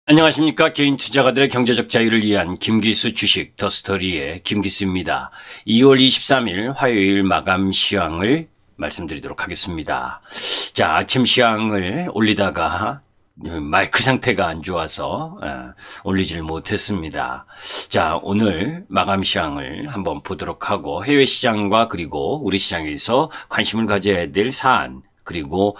안녕하십니까. 개인 투자가들의 경제적 자유를 위한 김기수 주식 더스토리의 김기수입니다. 2월 23일 화요일 마감 시황을 말씀드리도록 하겠습니다. 자, 아침 시황을 올리다가 마이크 상태가 안 좋아서 올리질 못했습니다. 자, 오늘 마감 시황을 한번 보도록 하고 해외 시장과 그리고 우리 시장에서 관심을 가져야 될 사안, 그리고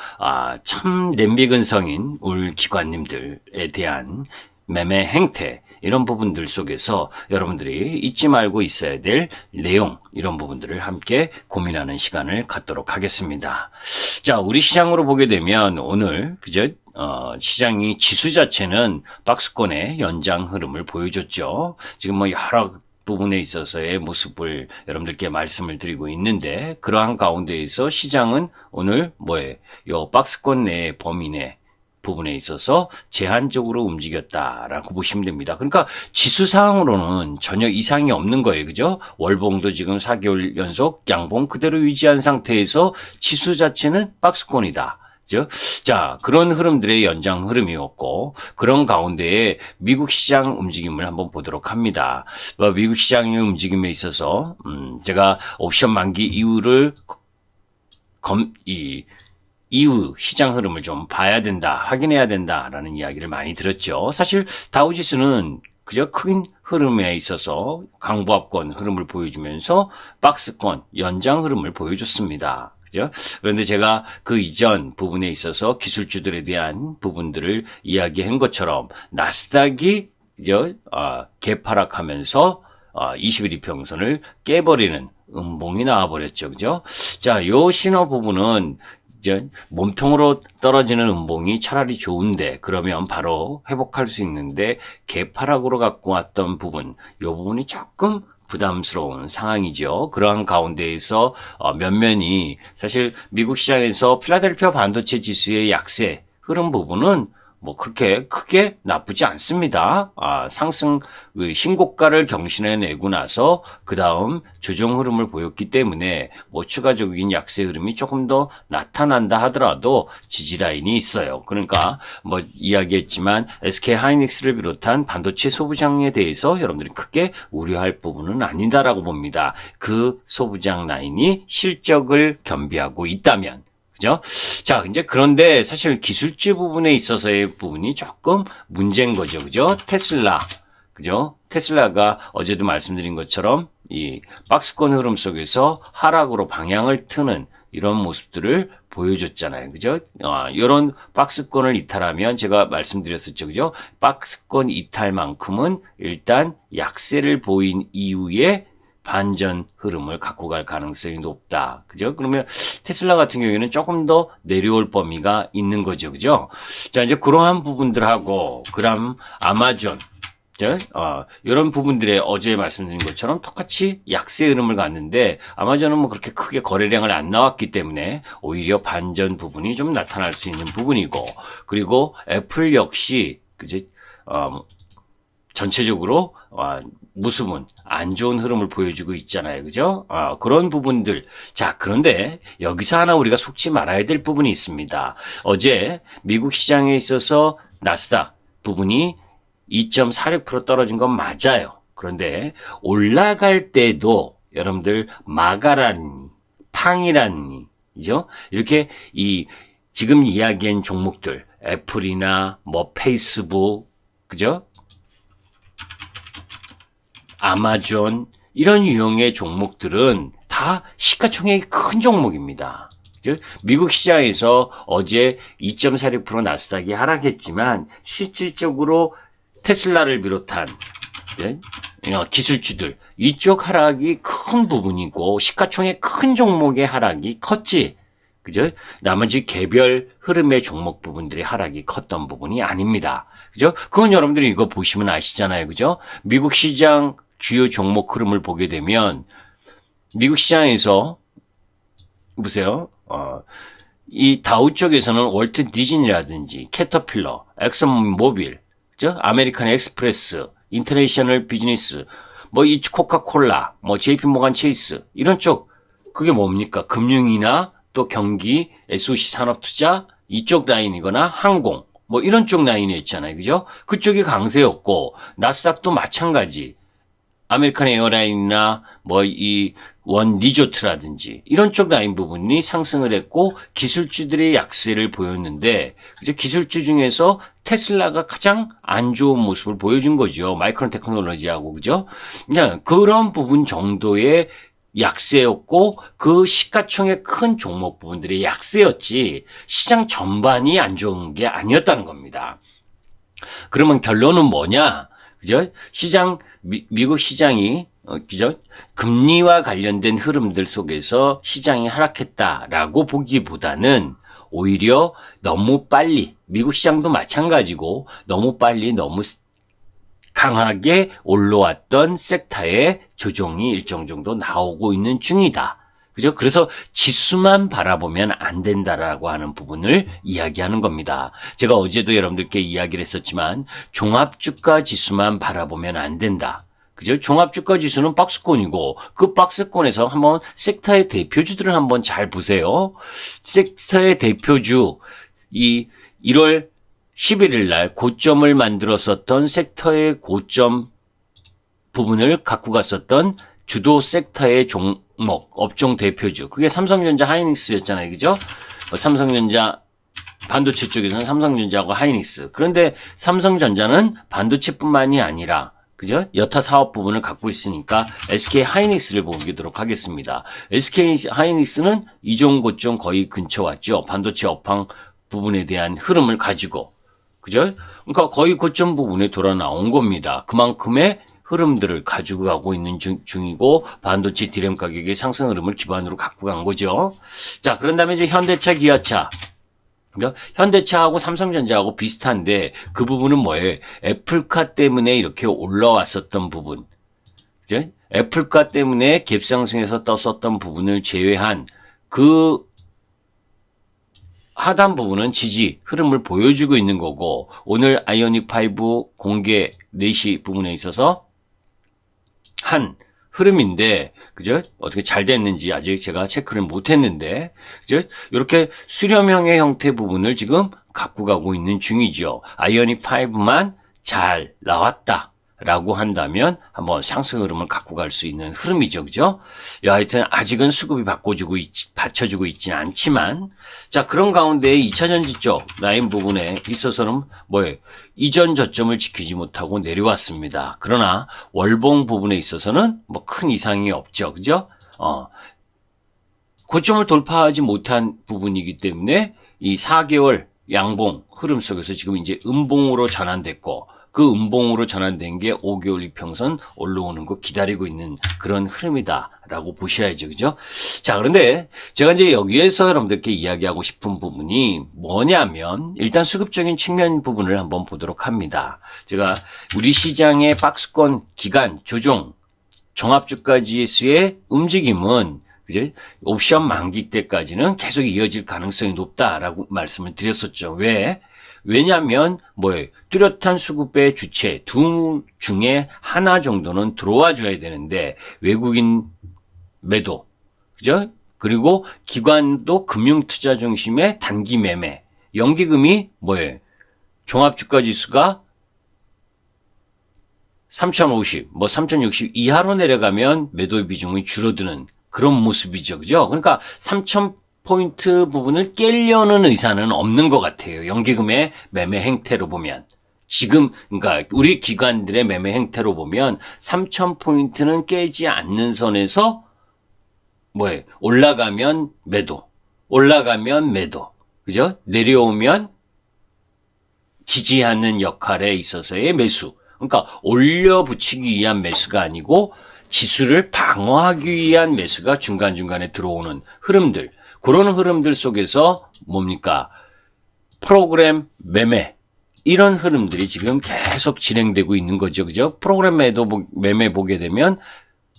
참 냄비근성인 울 기관님들에 대한 매매 행태, 이런 부분들 속에서 여러분들이 잊지 말고 있어야 될 내용, 이런 부분들을 함께 고민하는 시간을 갖도록 하겠습니다. 자, 우리 시장으로 보게 되면 오늘 시장이 지수 자체는 박스권의 연장 흐름을 보여줬죠. 지금 뭐 여러 부분에 있어서의 모습을 여러분들께 말씀을 드리고 있는데, 그러한 가운데에서 시장은 오늘 요 박스권 내 범위 내 부분에 있어서 제한적으로 움직였다라고 보시면 됩니다. 그러니까 지수상으로는 전혀 이상이 없는 거예요. 그죠? 월봉도 지금 4개월 연속 양봉 그대로 유지한 상태에서 지수 자체는 박스권이다. 자, 그런 흐름들의 연장 흐름이었고, 그런 가운데에 미국 시장 움직임을 한번 보도록 합니다. 미국 시장의 움직임에 있어서 제가 옵션 만기 이후를 이후 시장 흐름을 좀 봐야 된다, 확인해야 된다라는 이야기를 많이 들었죠. 사실 다우지수는 그저 큰 흐름에 있어서 강보합권 흐름을 보여주면서 박스권 연장 흐름을 보여줬습니다. 그죠? 그런데 제가 그 이전 부분에 있어서 기술주들에 대한 부분들을 이야기한 것처럼 나스닥이 개파락하면서 20일 이평선을 깨버리는 음봉이 나와버렸죠. 그죠? 자, 요 신호 부분은 이제 몸통으로 떨어지는 음봉이 차라리 좋은데, 그러면 바로 회복할 수 있는데 개파락으로 갖고 왔던 부분, 요 부분이 조금 부담스러운 상황이죠. 그러한 가운데에서 면면이 사실 미국 시장에서 필라델피아 반도체 지수의 약세 흐름 부분은 뭐 그렇게 크게 나쁘지 않습니다. 상승 신고가를 경신해내고 나서 그 다음 조정 흐름을 보였기 때문에 뭐 추가적인 약세 흐름이 조금 더 나타난다 하더라도 지지 라인이 있어요. 그러니까 뭐 이야기했지만 SK 하이닉스를 비롯한 반도체 소부장에 대해서 여러분들이 크게 우려할 부분은 아니다라고 봅니다. 그 소부장 라인이 실적을 겸비하고 있다면. 그죠? 자, 이제 그런데 사실 기술주 부분에 있어서의 부분이 조금 문제인 거죠. 그죠? 테슬라. 그죠? 테슬라가 어제도 말씀드린 것처럼 이 박스권 흐름 속에서 하락으로 방향을 트는 이런 모습들을 보여줬잖아요. 그죠? 이런 박스권을 이탈하면 제가 말씀드렸었죠. 그죠? 박스권 이탈만큼은 일단 약세를 보인 이후에 반전 흐름을 갖고 갈 가능성이 높다. 그죠? 그러면 테슬라 같은 경우에는 조금 더 내려올 범위가 있는 거죠. 그죠? 자, 이제 그러한 부분들하고, 그다음 아마존, 이런 부분들에 어제 말씀드린 것처럼 똑같이 약세 흐름을 갔는데, 아마존은 뭐 그렇게 크게 거래량을 안 나왔기 때문에 오히려 반전 부분이 좀 나타날 수 있는 부분이고, 그리고 애플 역시, 그지? 전체적으로 모습은 안 좋은 흐름을 보여주고 있잖아요. 그죠? 그런 부분들. 자, 그런데 여기서 하나 우리가 속지 말아야 될 부분이 있습니다. 어제 미국 시장에 있어서 나스닥 부분이 2.46% 떨어진 건 맞아요. 그런데 올라갈 때도 여러분들 마가라니, 팡이라니, 그죠? 이렇게 지금 이야기한 종목들, 애플이나 뭐 페이스북, 그죠? 아마존, 이런 유형의 종목들은 다 시가총액이 큰 종목입니다. 미국 시장에서 어제 2.46% 나스닥이 하락했지만 실질적으로 테슬라를 비롯한 기술주들, 이쪽 하락이 큰 부분이고 시가총액 큰 종목의 하락이 컸지. 그죠? 나머지 개별 흐름의 종목 부분들이 하락이 컸던 부분이 아닙니다. 그죠? 그건 여러분들이 이거 보시면 아시잖아요. 그죠? 미국 시장 주요 종목 흐름을 보게 되면 미국 시장에서 보세요. 이 다우 쪽에서는 월트 디즈니라든지 캐터필러, 엑슨모빌, 그죠? 아메리칸 엑스프레스, 인터내셔널 비즈니스, 뭐 이 코카콜라, 뭐 JP 모간 체이스, 이런 쪽, 그게 뭡니까? 금융이나 또 경기, SOC 산업투자, 이쪽 라인이거나 항공, 뭐 이런 쪽 라인이었잖아요. 그죠? 그쪽이 강세였고 나스닥도 마찬가지. 아메리칸 에어라인이나 뭐 이 원 리조트라든지 이런 쪽 라인 부분이 상승을 했고 기술주들의 약세를 보였는데 이제 기술주 중에서 테슬라가 가장 안 좋은 모습을 보여준 거죠. 마이크론 테크놀로지하고 그죠? 그냥 그런 부분 정도의 약세였고 그 시가총액 큰 종목 부분들이 약세였지 시장 전반이 안 좋은 게 아니었다는 겁니다. 그러면 결론은 뭐냐? 그죠? 미국 시장이, 그죠? 금리와 관련된 흐름들 속에서 시장이 하락했다라고 보기보다는 오히려 너무 빨리, 미국 시장도 마찬가지고 너무 빨리 너무 강하게 올라왔던 섹터의 조정이 일정 정도 나오고 있는 중이다. 그죠? 그래서 지수만 바라보면 안 된다라고 하는 부분을 이야기하는 겁니다. 제가 어제도 여러분들께 이야기를 했었지만 종합주가 지수만 바라보면 안 된다. 그죠? 종합주가 지수는 박스권이고 그 박스권에서 한번 섹터의 대표주들을 한번 잘 보세요. 섹터의 대표주 이 1월 11일 날 고점을 만들었었던 섹터의 고점 부분을 갖고 갔었던 주도 섹터의 종목, 업종 대표주. 그게 삼성전자 하이닉스였잖아요. 그죠? 삼성전자 반도체 쪽에서는 삼성전자하고 하이닉스. 그런데 삼성전자는 반도체뿐만이 아니라 그죠? 여타 사업 부분을 갖고 있으니까 SK 하이닉스를 보도록 하겠습니다. SK 하이닉스는 이종 고점 거의 근처 왔죠. 반도체 업황 부분에 대한 흐름을 가지고. 그죠? 그러니까 거의 고점 부분에 돌아 나온 겁니다. 그만큼의 흐름들을 가지고 가고 있는 중이고 반도체 디램 가격의 상승 흐름을 기반으로 갖고 간 거죠. 자, 그런 다음에 이제 현대차, 기아차. 현대차하고 삼성전자하고 비슷한데 그 부분은 뭐예요? 애플카 때문에 이렇게 올라왔었던 부분. 그죠? 애플카 때문에 갭상승에서 떴었던 부분을 제외한 그 하단 부분은 지지 흐름을 보여주고 있는 거고 오늘 아이오닉5 공개 4시 부분에 있어서 한 흐름인데 그죠? 어떻게 잘 됐는지 아직 제가 체크를 못 했는데 그죠? 이렇게 수렴형의 형태 부분을 지금 갖고 가고 있는 중이죠. 아이오닉5만 잘 나왔다. 라고 한다면 한번 상승 흐름을 갖고 갈 수 있는 흐름이죠. 그죠? 하여튼 아직은 수급이 받쳐주고 있지는 않지만 자 그런 가운데 2차전지 쪽 라인 부분에 있어서는 뭐예요? 이전 저점을 지키지 못하고 내려왔습니다. 그러나 월봉 부분에 있어서는 뭐 큰 이상이 없죠. 그죠? 고점을 돌파하지 못한 부분이기 때문에 이 4개월 양봉 흐름 속에서 지금 이제 음봉으로 전환됐고 그 음봉으로 전환된 게 5개월 이평선 올라오는 거 기다리고 있는 그런 흐름이다라고 보셔야죠. 그죠? 자, 그런데 제가 이제 여기에서 여러분들께 이야기하고 싶은 부분이 뭐냐면 일단 수급적인 측면 부분을 한번 보도록 합니다. 제가 우리 시장의 박스권 기간 조정 종합주가 지수의 움직임은 그죠? 옵션 만기 때까지는 계속 이어질 가능성이 높다라고 말씀을 드렸었죠. 왜냐하면 뭐예요? 뚜렷한 수급의 주체 둘 중에 하나 정도는 들어와 줘야 되는데 외국인 매도, 그죠? 그리고 기관도 금융투자 중심의 단기 매매, 연기금이 뭐예요? 종합주가지수가 3050, 뭐 3060 이하로 내려가면 매도 비중이 줄어드는 그런 모습이죠, 그죠? 그러니까 3000포인트 부분을 깨려는 의사는 없는 것 같아요. 연기금의 매매 행태로 보면. 지금, 그러니까 우리 기관들의 매매 행태로 보면 3000포인트는 깨지 않는 선에서 뭐예요? 올라가면 매도, 올라가면 매도, 그죠? 내려오면 지지하는 역할에 있어서의 매수. 그러니까 올려붙이기 위한 매수가 아니고 지수를 방어하기 위한 매수가 중간중간에 들어오는 흐름들. 그런 흐름들 속에서 뭡니까? 프로그램 매매. 이런 흐름들이 지금 계속 진행되고 있는 거죠. 그죠? 프로그램 매매 보게 되면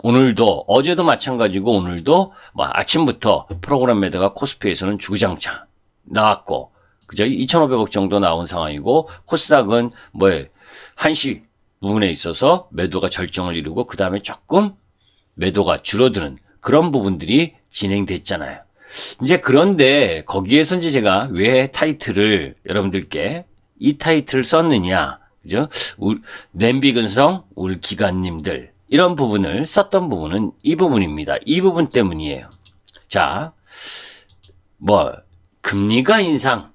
오늘도, 어제도 마찬가지고 오늘도 뭐 아침부터 프로그램 매도가 코스피에서는 주구장창 나왔고, 그죠? 2,500억 정도 나온 상황이고, 코스닥은 뭐예요? 1시 부분에 있어서 매도가 절정을 이루고, 그 다음에 조금 매도가 줄어드는 그런 부분들이 진행됐잖아요. 이제 그런데 거기에서 이제 제가 왜 타이틀을 여러분들께 이 타이틀을 썼느냐, 그죠? 냄비근성 울 기관님들 이런 부분을 썼던 부분은 이 부분입니다. 이 부분 때문이에요. 자, 금리가 인상,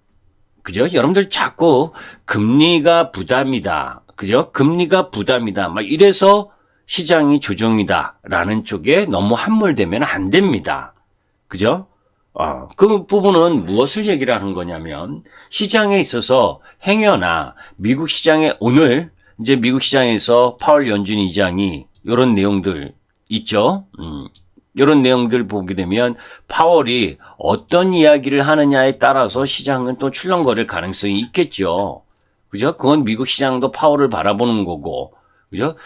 그죠? 여러분들 자꾸 금리가 부담이다, 그죠? 금리가 부담이다, 막 이래서 시장이 조정이다라는 쪽에 너무 함몰되면 안 됩니다. 그죠? 그 부분은 무엇을 얘기를 하는 거냐면, 시장에 있어서 행여나 미국 시장에 오늘 이제 미국 시장에서 파월 연준 의장이 이런 내용들 있죠. 이런 내용들 보게 되면 파월이 어떤 이야기를 하느냐에 따라서 시장은 또 출렁거릴 가능성이 있겠죠. 그죠? 그건 미국 시장도 파월을 바라보는 거고, 그죠?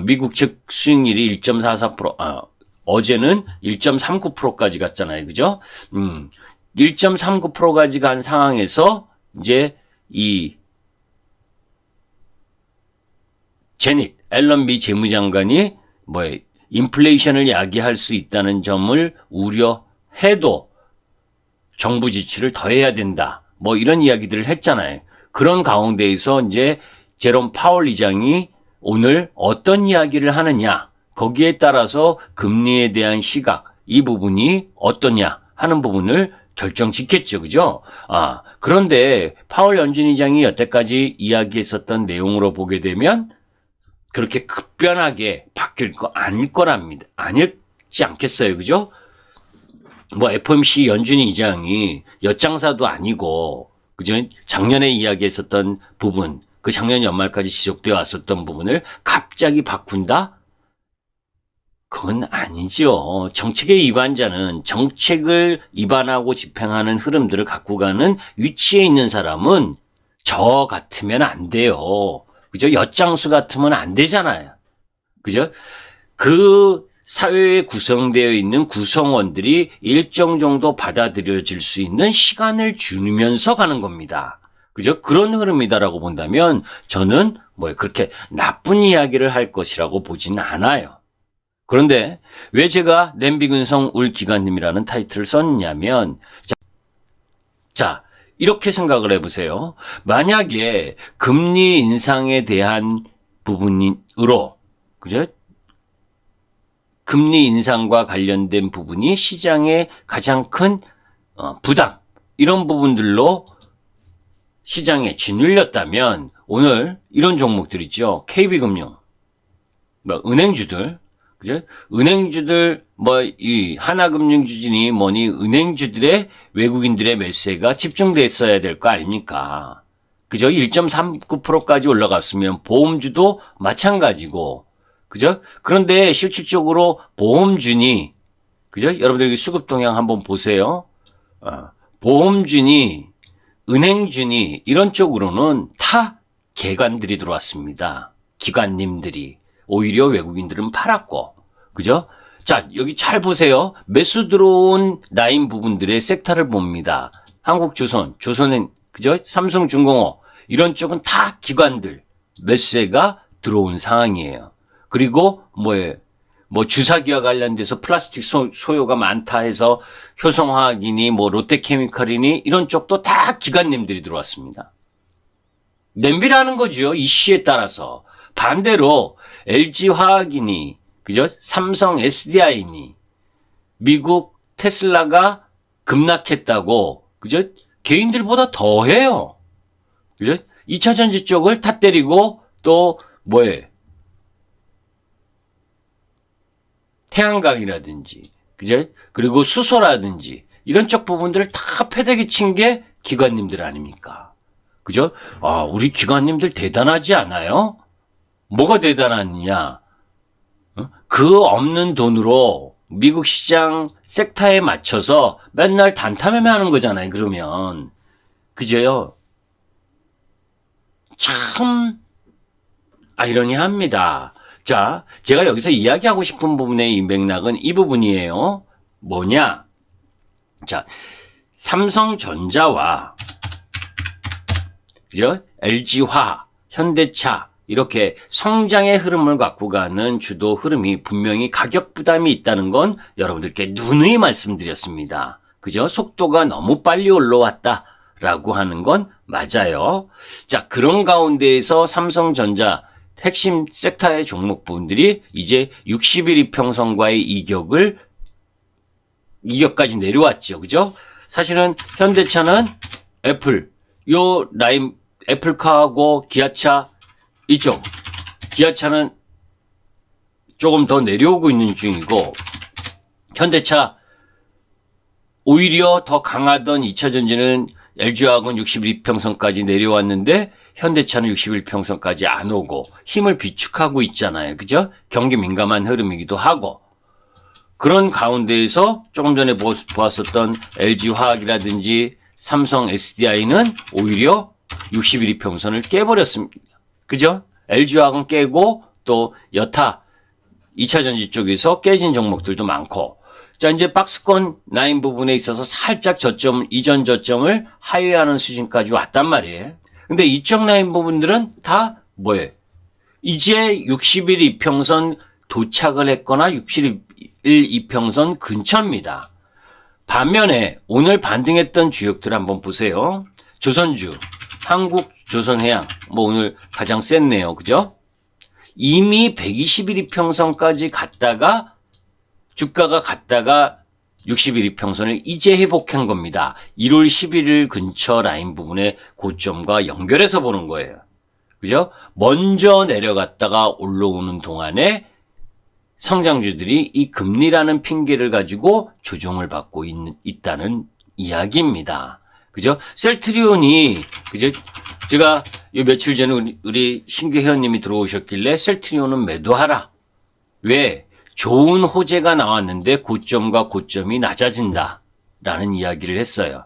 미국 즉 수익률이 1.44%, 어제는 1.39%까지 갔잖아요. 그죠? 1.39%까지 간 상황에서 이제 이 제닛 앨런 미 재무장관이 인플레이션을 야기할 수 있다는 점을 우려해도 정부 지출을 더 해야 된다. 이런 이야기들을 했잖아요. 그런 가운데에서 이제 제롬 파월 의장이 오늘 어떤 이야기를 하느냐, 거기에 따라서 금리에 대한 시각, 이 부분이 어떠냐 하는 부분을 결정짓겠죠. 그죠? 그런데 파월 연준 의장이 여태까지 이야기했었던 내용으로 보게 되면 그렇게 급변하게 바뀔 거 아닐 거랍니다. 아닐지 않겠어요. 그죠? FOMC 연준 의장이 엿장사도 아니고, 그죠? 작년에 이야기했었던 부분, 그 작년 연말까지 지속되어 왔었던 부분을 갑자기 바꾼다? 그건 아니죠. 정책의 위반자는 정책을 위반하고 집행하는 흐름들을 갖고 가는 위치에 있는 사람은 저 같으면 안 돼요. 그죠? 엿장수 같으면 안 되잖아요. 그죠? 그 사회에 구성되어 있는 구성원들이 일정 정도 받아들여질 수 있는 시간을 주면서 가는 겁니다. 그죠? 그런 흐름이다라고 본다면 저는 그렇게 나쁜 이야기를 할 것이라고 보지는 않아요. 그런데 왜 제가 냄비근성 울 기관님이라는 타이틀을 썼냐면, 자, 이렇게 생각을 해보세요. 만약에 금리 인상에 대한 부분으로, 그죠? 금리 인상과 관련된 부분이 시장의 가장 큰 부담, 이런 부분들로 시장에 짓눌렸다면 오늘 이런 종목들 있죠. KB금융, 은행주들, 그죠? 은행주들, 이 하나금융주진이 뭐니, 은행주들의 외국인들의 매수세가 집중돼 있어야 될 거 아닙니까? 그죠? 1.39%까지 올라갔으면 보험주도 마찬가지고, 그죠? 그런데 실질적으로 보험주니, 그죠? 여러분들 수급 동향 한번 보세요. 보험주니, 은행주니, 이런 쪽으로는 다 개관들이 들어왔습니다. 기관님들이. 오히려 외국인들은 팔았고, 그죠? 자, 여기 잘 보세요. 매수 들어온 라인 부분들의 섹터를 봅니다. 한국조선, 조선은, 그죠? 삼성중공업, 이런 쪽은 다 기관들, 매수세가 들어온 상황이에요. 그리고, 주사기와 관련돼서 플라스틱 소요가 많다 해서 효성화학이니, 롯데케미칼이니, 이런 쪽도 다 기관님들이 들어왔습니다. 냄비라는 거죠. 이슈에 따라서. 반대로, LG화학이니, 그죠? 삼성 SDI니, 미국 테슬라가 급락했다고, 그죠? 개인들보다 더 해요. 그죠? 2차전지 쪽을 다 때리고, 또, 태양광이라든지, 그죠? 그리고 수소라든지, 이런 쪽 부분들을 다 패대기 친 게 기관님들 아닙니까? 그죠? 우리 기관님들 대단하지 않아요? 뭐가 대단하느냐? 그 없는 돈으로 미국 시장 섹터에 맞춰서 맨날 단타매매하는 거잖아요. 그러면 그죠요? 참 아이러니합니다. 자, 제가 여기서 이야기하고 싶은 부분의 이 맥락은 이 부분이에요. 뭐냐? 자, 삼성전자와 그죠? LG화, 현대차 이렇게 성장의 흐름을 갖고 가는 주도 흐름이 분명히 가격 부담이 있다는 건 여러분들께 누누이 말씀드렸습니다. 그죠? 속도가 너무 빨리 올라왔다 라고 하는 건 맞아요. 자, 그런 가운데에서 삼성전자 핵심 섹터의 종목분들이 이제 60일 이평선과의 이격까지 내려왔죠. 그죠? 사실은 현대차는 애플, 요 라인, 애플카하고 기아차 이쪽, 기아차는 조금 더 내려오고 있는 중이고, 현대차 오히려 더 강하던 2차전지는 LG화학은 61평선까지 내려왔는데 현대차는 61평선까지 안 오고 힘을 비축하고 있잖아요. 그죠? 경기 민감한 흐름이기도 하고 그런 가운데에서 조금 전에 보았었던 LG화학이라든지 삼성 SDI는 오히려 61평선을 깨버렸습니다. 그죠? LG화학은 깨고 또 여타 2차전지 쪽에서 깨진 종목들도 많고 자, 이제 박스권 라인 부분에 있어서 살짝 이전 저점을 하회하는 수준까지 왔단 말이에요. 근데 이쪽 라인 부분들은 다 뭐예요? 이제 60일 이평선 도착을 했거나 60일 이평선 근처입니다. 반면에 오늘 반등했던 주역들 한번 보세요. 조선주, 한국조선해양, 뭐 오늘 가장 셌네요. 그죠? 이미 120일 이평선까지 갔다가 주가가 갔다가 60일 이평선을 이제 회복한 겁니다. 1월 11일 근처 라인 부분의 고점과 연결해서 보는 거예요. 그죠? 먼저 내려갔다가 올라오는 동안에 성장주들이 이 금리라는 핑계를 가지고 조정을 받고 있다는 이야기입니다. 그죠? 셀트리온이, 그죠? 제가 요 며칠 전에 우리 신규 회원님이 들어오셨길래 셀트리온은 매도하라. 왜? 좋은 호재가 나왔는데 고점과 고점이 낮아진다 라는 이야기를 했어요.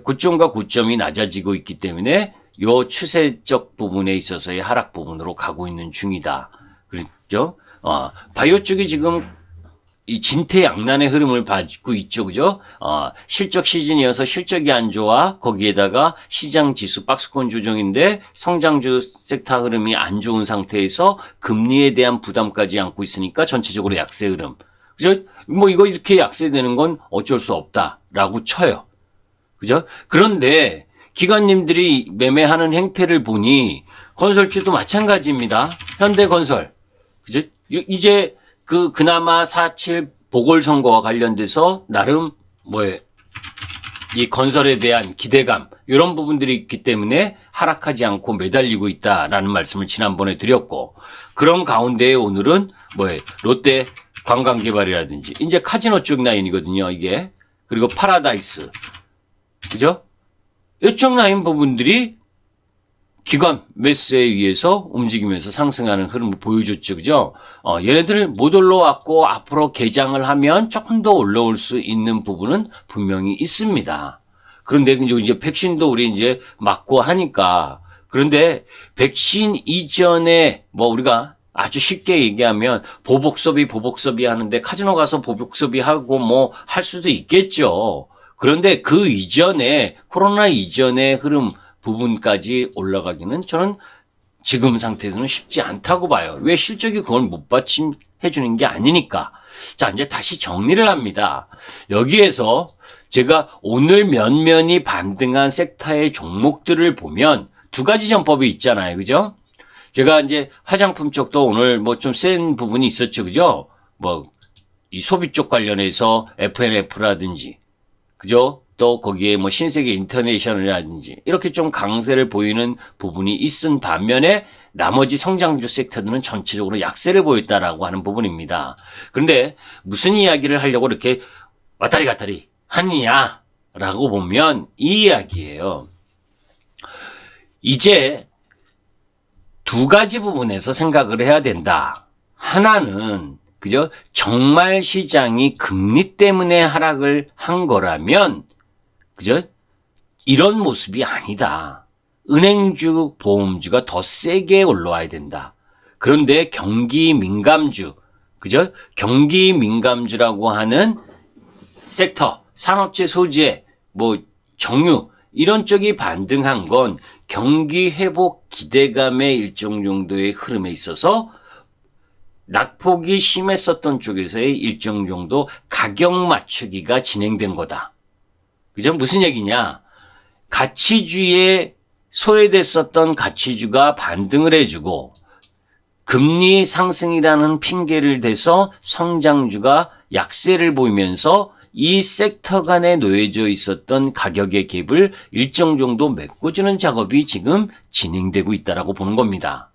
고점과 고점이 낮아지고 있기 때문에 요 추세적 부분에 있어서의 하락 부분으로 가고 있는 중이다. 그렇죠? 바이오 쪽이 지금 이 진퇴양난의 흐름을 받고 있죠. 그죠? 실적 시즌이어서 실적이 안 좋아. 거기에다가 시장 지수 박스권 조정인데 성장주 섹터 흐름이 안 좋은 상태에서 금리에 대한 부담까지 안고 있으니까 전체적으로 약세 흐름. 그죠? 뭐 이거 이렇게 약세되는 건 어쩔 수 없다라고 쳐요. 그죠? 그런데 기관님들이 매매하는 행태를 보니 건설주도 마찬가지입니다. 현대건설. 그죠? 이제 그나마 4.7 보궐선거와 관련돼서 나름 이 건설에 대한 기대감 이런 부분들이 있기 때문에 하락하지 않고 매달리고 있다라는 말씀을 지난번에 드렸고 그런 가운데에 오늘은 롯데 관광개발이라든지 이제 카지노 쪽 라인이거든요. 이게 그리고 파라다이스 그죠? 이쪽 라인 부분들이 기관 매수에 의해서 움직이면서 상승하는 흐름을 보여줬죠. 그죠? 얘네들 못 올라왔고 앞으로 개장을 하면 조금 더 올라올 수 있는 부분은 분명히 있습니다. 그런데 이제 백신도 우리 이제 맞고 하니까 그런데 백신 이전에 우리가 아주 쉽게 얘기하면 보복 소비 하는데 카지노 가서 보복 소비하고 할 수도 있겠죠. 그런데 그 이전에 코로나 이전의 흐름 부분까지 올라가기는 저는 지금 상태에서는 쉽지 않다고 봐요. 왜 실적이 그걸 못 받침해 주는 게 아니니까. 자, 이제 다시 정리를 합니다. 여기에서 제가 오늘 면면이 반등한 섹터의 종목들을 보면 두 가지 전법이 있잖아요. 그죠? 제가 이제 화장품 쪽도 오늘 좀 센 부분이 있었죠. 그죠? 이 소비 쪽 관련해서 F&F라든지, 그죠? 또 거기에 신세계 인터내셔널이라든지 이렇게 좀 강세를 보이는 부분이 있은 반면에 나머지 성장주 섹터들은 전체적으로 약세를 보였다라고 하는 부분입니다. 그런데 무슨 이야기를 하려고 이렇게 왔다리 갔다리 하느냐라고 보면 이 이야기예요. 이제 두 가지 부분에서 생각을 해야 된다. 하나는 그죠? 정말 시장이 금리 때문에 하락을 한 거라면 그죠? 이런 모습이 아니다. 은행주, 보험주가 더 세게 올라와야 된다. 그런데 경기 민감주, 그죠? 경기 민감주라고 하는 섹터, 산업재 소재, 정유, 이런 쪽이 반등한 건 경기 회복 기대감의 일정 정도의 흐름에 있어서 낙폭이 심했었던 쪽에서의 일정 정도 가격 맞추기가 진행된 거다. 그죠? 무슨 얘기냐? 가치주에 소외됐었던 가치주가 반등을 해주고 금리 상승이라는 핑계를 대서 성장주가 약세를 보이면서 이 섹터 간에 놓여져 있었던 가격의 갭을 일정 정도 메꿔주는 작업이 지금 진행되고 있다고 보는 겁니다.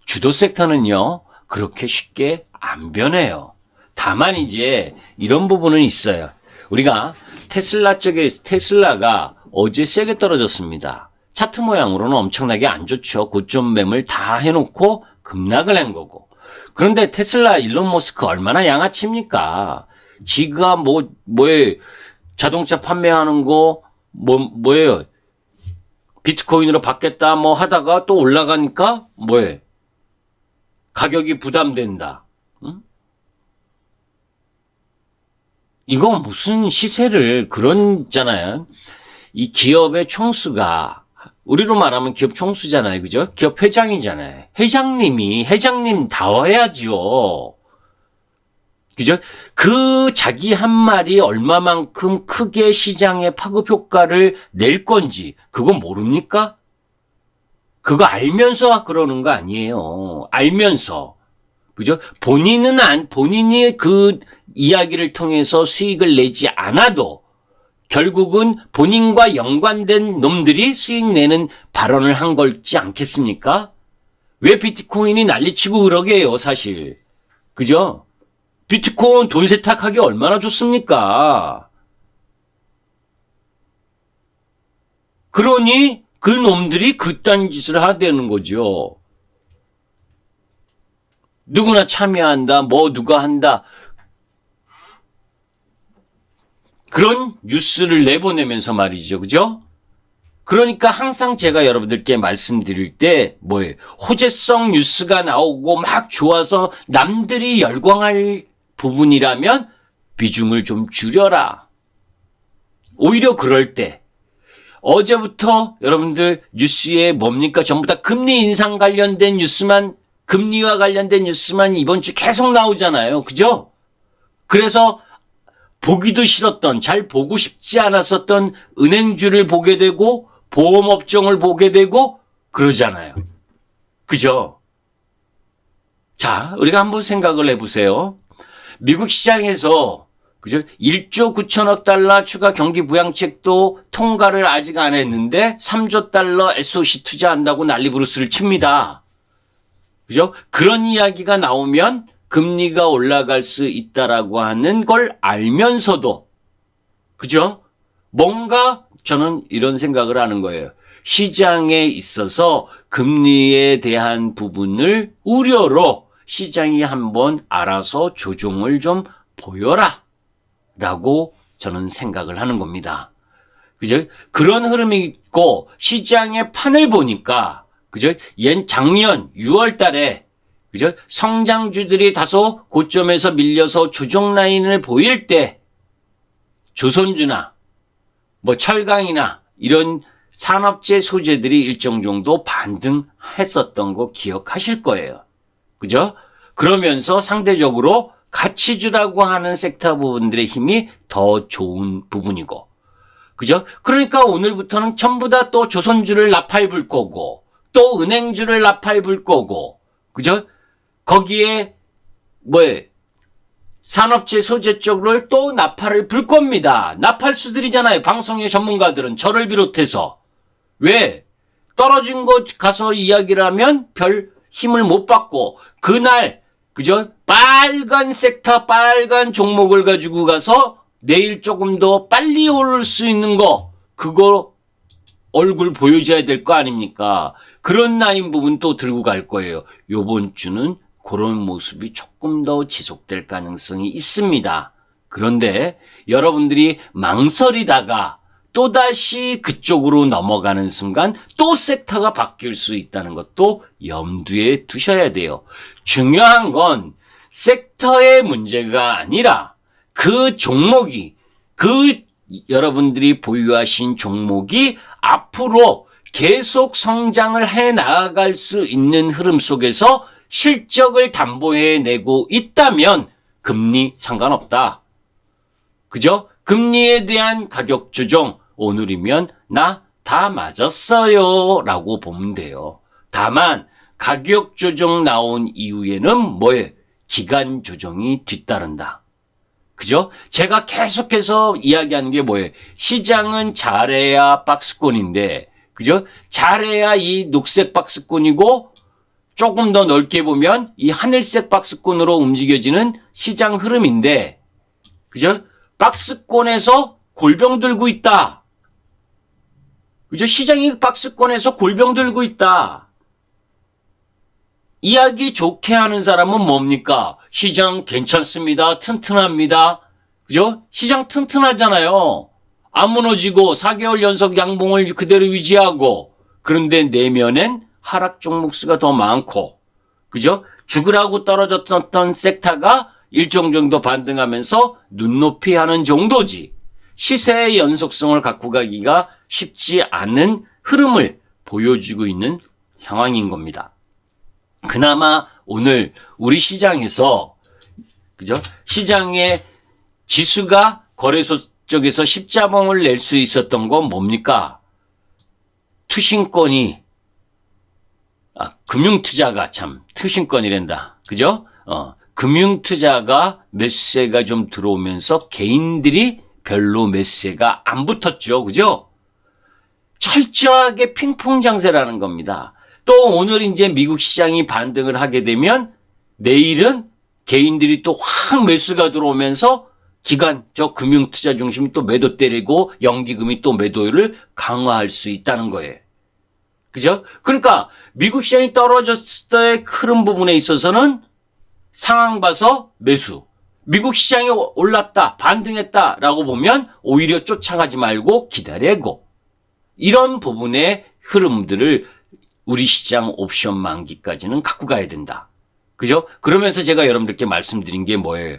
주도 섹터는요, 그렇게 쉽게 안 변해요. 다만 이제 이런 부분은 있어요. 우리가 테슬라가 어제 세게 떨어졌습니다. 차트 모양으로는 엄청나게 안 좋죠. 고점 매물 다 해놓고 급락을 한 거고. 그런데 테슬라 일론 머스크 얼마나 양아치입니까? 지가 뭐에 자동차 판매하는 거 뭐예요? 비트코인으로 받겠다 뭐 하다가 또 올라가니까 뭐에 가격이 부담된다. 응? 이거 무슨 시세를 그런잖아요. 이 기업의 총수가 우리로 말하면 기업 총수잖아요. 그죠? 기업 회장이잖아요. 회장님 다워야지요. 그죠? 그 자기 한 말이 얼마만큼 크게 시장에 파급 효과를 낼 건지 그거 모릅니까? 그거 알면서 그러는 거 아니에요. 알면서. 그죠? 본인이 그 이야기를 통해서 수익을 내지 않아도 결국은 본인과 연관된 놈들이 수익 내는 발언을 한 걸지 않겠습니까? 왜 비트코인이 난리치고 그러게요, 사실. 그죠? 비트코인 돈 세탁하기 얼마나 좋습니까? 그러니 그 놈들이 그딴 짓을 하되는 거죠. 누구나 참여한다, 누가 한다. 그런 뉴스를 내보내면서 말이죠. 그죠? 그러니까 항상 제가 여러분들께 말씀드릴 때 호재성 뉴스가 나오고 막 좋아서 남들이 열광할 부분이라면 비중을 좀 줄여라. 오히려 그럴 때 어제부터 여러분들 뉴스에 뭡니까? 전부 다 금리 인상 관련된 뉴스만 금리와 관련된 뉴스만 이번 주 계속 나오잖아요. 그죠? 그래서 보기도 싫었던 잘 보고 싶지 않았었던 은행주를 보게 되고 보험업종을 보게 되고 그러잖아요. 그죠? 자, 우리가 한번 생각을 해보세요. 미국 시장에서 그죠? 1조 9천억 달러 추가 경기 부양책도 통과를 아직 안 했는데 3조 달러 SOC 투자한다고 난리부르스를 칩니다. 그죠? 그런 이야기가 나오면 금리가 올라갈 수 있다라고 하는 걸 알면서도 그죠? 뭔가 저는 이런 생각을 하는 거예요. 시장에 있어서 금리에 대한 부분을 우려로 시장이 한번 알아서 조정을 좀 보여라 라고 저는 생각을 하는 겁니다. 그죠? 그런 흐름이 있고 시장의 판을 보니까 그죠? 작년 6월 달에 그죠? 성장주들이 다소 고점에서 밀려서 조정 라인을 보일 때 조선주나 철강이나 이런 산업재 소재들이 일정 정도 반등했었던 거 기억하실 거예요. 그죠? 그러면서 상대적으로 가치주라고 하는 섹터 부분들의 힘이 더 좋은 부분이고. 그죠? 그러니까 오늘부터는 전부 다 또 조선주를 나팔불 거고, 또 은행주를 나팔불 거고, 그죠? 거기에, 산업재 소재 쪽을 또 나팔을 불 겁니다. 나팔수들이잖아요. 방송의 전문가들은 저를 비롯해서. 왜? 떨어진 곳 가서 이야기를 하면 별 힘을 못 받고, 그날, 그죠? 빨간 섹터, 빨간 종목을 가지고 가서 내일 조금 더 빨리 오를 수 있는 거, 그거 얼굴 보여줘야 될 거 아닙니까? 그런 라인 부분 또 들고 갈 거예요. 요번 주는 그런 모습이 조금 더 지속될 가능성이 있습니다. 그런데 여러분들이 망설이다가 또다시 그쪽으로 넘어가는 순간 또 섹터가 바뀔 수 있다는 것도 염두에 두셔야 돼요. 중요한 건 섹터의 문제가 아니라 그 종목이, 여러분들이 보유하신 종목이 앞으로 계속 성장을 해 나아갈 수 있는 흐름 속에서 실적을 담보해내고 있다면 금리 상관없다. 그죠? 금리에 대한 가격 조정, 오늘이면 나 다 맞았어요 라고 보면 돼요. 다만 가격 조정 나온 이후에는 뭐예요? 기간 조정이 뒤따른다. 그죠? 제가 계속해서 이야기하는 게 뭐예요? 시장은 잘해야 박스권인데, 그죠? 잘해야 이 녹색 박스권이고, 조금 더 넓게 보면 이 하늘색 박스권으로 움직여지는 시장 흐름인데, 그죠? 박스권에서 골병 들고 있다. 그죠? 시장이 박스권에서 골병 들고 있다. 이야기 좋게 하는 사람은 뭡니까? 시장 괜찮습니다. 튼튼합니다. 그죠? 시장 튼튼하잖아요. 안 무너지고 4개월 연속 양봉을 그대로 유지하고, 그런데 내면엔 하락 종목수가 더 많고, 그죠? 죽으라고 떨어졌던 섹터가 일정 정도 반등하면서 눈높이 하는 정도지. 시세의 연속성을 갖고 가기가 쉽지 않은 흐름을 보여주고 있는 상황인 겁니다. 그나마 오늘 우리 시장에서, 그죠? 시장의 지수가 거래소 쪽에서 십자봉을 낼 수 있었던 건 뭡니까? 투신권이, 금융투자가 참, 투신권이란다. 그죠? 금융투자가 매수세가 좀 들어오면서 개인들이 별로 매수세가 안 붙었죠. 그죠? 철저하게 핑퐁 장세라는 겁니다. 또 오늘 이제 미국 시장이 반등을 하게 되면 내일은 개인들이 또 확 매수가 들어오면서 기관적 금융투자 중심이 또 매도 때리고 연기금이 또 매도를 강화할 수 있다는 거예요. 그죠? 그러니까 미국 시장이 떨어졌을 때 흐름 부분에 있어서는 상황 봐서 매수. 미국 시장이 올랐다, 반등했다라고 보면 오히려 쫓아가지 말고 기다리고. 이런 부분의 흐름들을 우리 시장 옵션 만기까지는 갖고 가야 된다. 그죠? 그러면서 제가 여러분들께 말씀드린 게 뭐예요?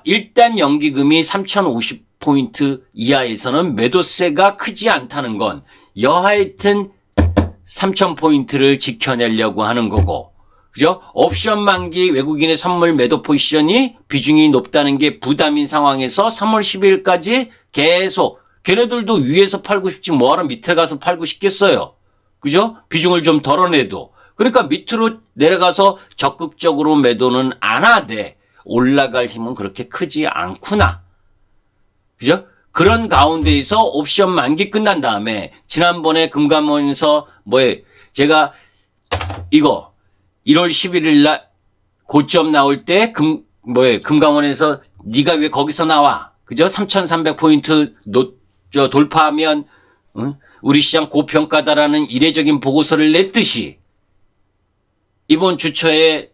일단 연기금이 3050포인트 이하에서는 매도세가 크지 않다는 건 여하튼 3000포인트를 지켜내려고 하는 거고, 그죠? 옵션 만기 외국인의 선물 매도 포지션이 비중이 높다는 게 부담인 상황에서 3월 10일까지 계속, 걔네들도 위에서 팔고 싶지 뭐하러 밑에 가서 팔고 싶겠어요. 그죠? 비중을 좀 덜어내도. 그러니까 밑으로 내려가서 적극적으로 매도는 안 하되 올라갈 힘은 그렇게 크지 않구나. 그죠? 그런 가운데에서 옵션 만기 끝난 다음에 지난번에 금감원에서 제가 이거 1월 11일 날 고점 나올 때 금감원에서 네가 왜 거기서 나와? 그죠? 3,300포인트 돌파하면 우리 시장 고평가다라는 이례적인 보고서를 냈듯이 이번 주초에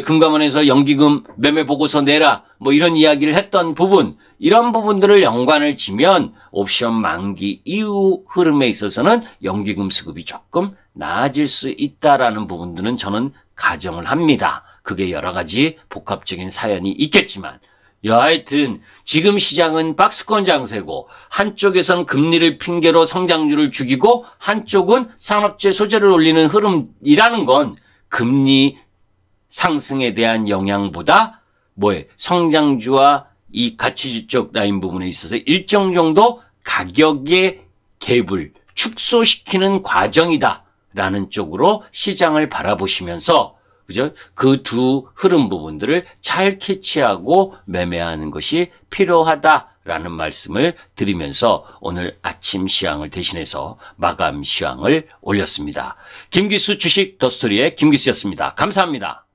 금감원에서 연기금 매매 보고서 내라 이런 이야기를 했던 부분, 이런 부분들을 연관을 지면 옵션 만기 이후 흐름에 있어서는 연기금 수급이 조금 나아질 수 있다라는 부분들은 저는 가정을 합니다. 그게 여러 가지 복합적인 사연이 있겠지만 여하튼 지금 시장은 박스권 장세고 한쪽에선 금리를 핑계로 성장률을 죽이고 한쪽은 산업재 소재를 올리는 흐름이라는 건 금리 상승에 대한 영향보다 성장주와 이 가치주 쪽 라인 부분에 있어서 일정 정도 가격의 갭을 축소시키는 과정이다라는 쪽으로 시장을 바라보시면서, 그죠? 그 두 흐름 부분들을 잘 캐치하고 매매하는 것이 필요하다라는 말씀을 드리면서 오늘 아침 시황을 대신해서 마감 시황을 올렸습니다. 김기수 주식 더스토리의 김기수였습니다. 감사합니다.